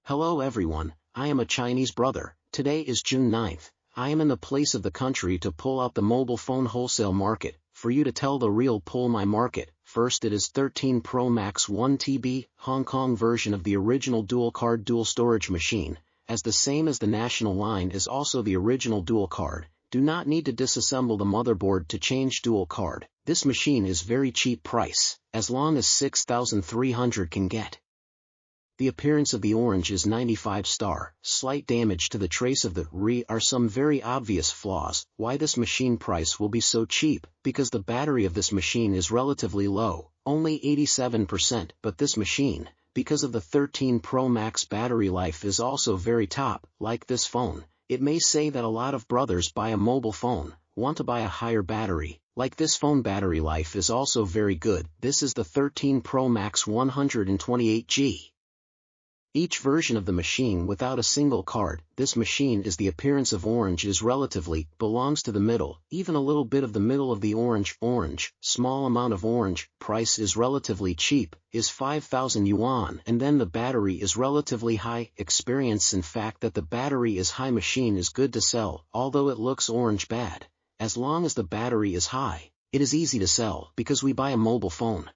Hello everyone, I am a Chinese brother. Today is June 9th. I am in the place of the country to pull out the mobile phone wholesale market, for you to tell the real pull my market. First, it is 13 Pro Max 1TB, Hong Kong version of the original dual card dual storage machine, as the same as the national line is also the original dual card. Do not need to disassemble the motherboard to change dual card. This machine is very cheap price, as long as 6,300 can get. The appearance of the orange is 95 star, slight damage to the trace of the re are some very obvious flaws. Why this machine price will be so cheap? Because the battery of this machine is relatively low, only 87%, but this machine, because of the 13 Pro Max battery life is also very top. Like this phone, it may say that a lot of brothers buy a mobile phone, want to buy a higher battery. Like this phone battery life is also very good. This is the 13 Pro Max 128G. Each version of the machine without a single card. This machine is the appearance of orange is relatively, belongs to the middle, even a little bit of the middle of the orange, small amount of orange, price is relatively cheap, is 5,000 yuan, and then the battery is relatively high, experience in fact that the battery is high machine is good to sell, although it looks orange bad. As long as the battery is high, it is easy to sell because we buy a mobile phone.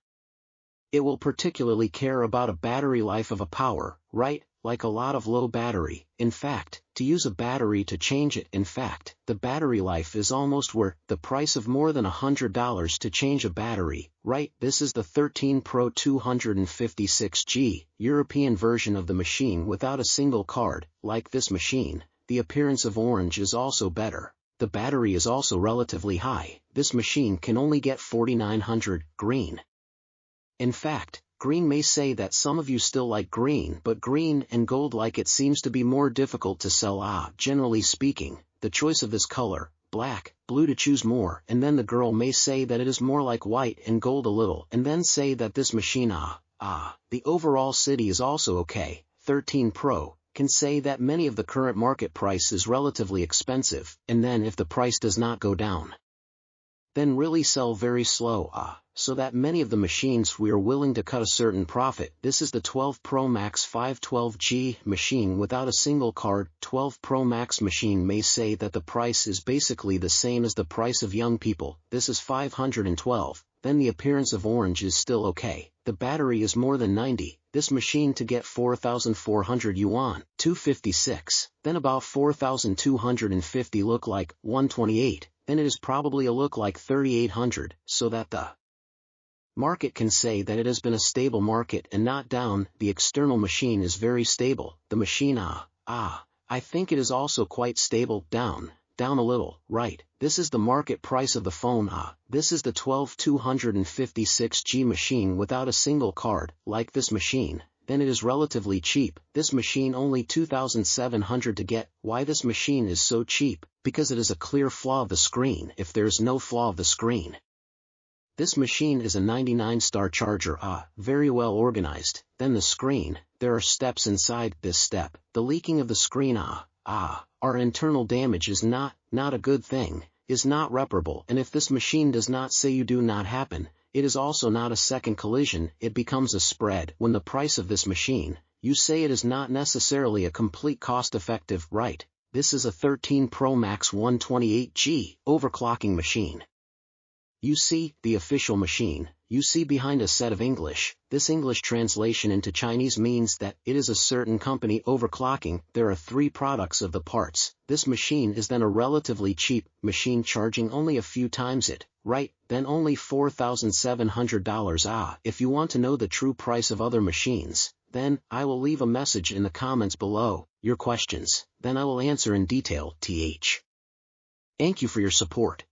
It will particularly care about a battery life of a power, right, like a lot of low battery. In fact, to use a battery to change it, in fact, the battery life is almost worth the price of more than $100 to change a battery, right? This is the 13 Pro 256G, European version of the machine without a single card. Like this machine, the appearance of orange is also better. The battery is also relatively high. This machine can only get 4,900, green. In fact, green may say that some of you still like green, but green and gold like it seems to be more difficult to sell. Generally speaking, the choice of this color, black, blue to choose more, and then the girl may say that it is more like white and gold a little, and then say that this machine the overall city is also okay. 13 Pro can say that many of the current market price is relatively expensive, and then if the price does not go down, then really sell very slow, so that many of the machines we are willing to cut a certain profit. This is the 12 Pro Max 512G machine without a single card. 12 Pro Max machine may say that the price is basically the same as the price of young people. This is 512, then the appearance of orange is still okay. The battery is more than 90. This machine to get 4,400 yuan, 256, then about 4,250 look like 128. Then it is probably a look like 3,800, so that the market can say that it has been a stable market and not down. The external machine is very stable. The machine I think it is also quite stable, down a little, right? This is the market price of the phone. This is the 12 256G machine without a single card. Like this machine, then it is relatively cheap. This machine only 2,700 to get. Why this machine is so cheap? Because it is a clear flaw of the screen. If there is no flaw of the screen, this machine is a 99 star charger. Very well organized. Then the screen, there are steps inside this step. The leaking of the screen our internal damage is not a good thing, is not reparable, and if this machine does not say you do not happen, it is also not a second collision, it becomes a spread. When the price of this machine, you say it is not necessarily a complete cost-effective, right? This is a 13 Pro Max 128G overclocking machine. You see, the official machine, you see behind a set of English. This English translation into Chinese means that it is a certain company overclocking. There are 3 products of the parts. This machine is then a relatively cheap machine charging only a few times it, right? Then only $4,700. If you want to know the true price of other machines, then I will leave a message in the comments below, your questions, then I will answer in detail. Thank you for your support.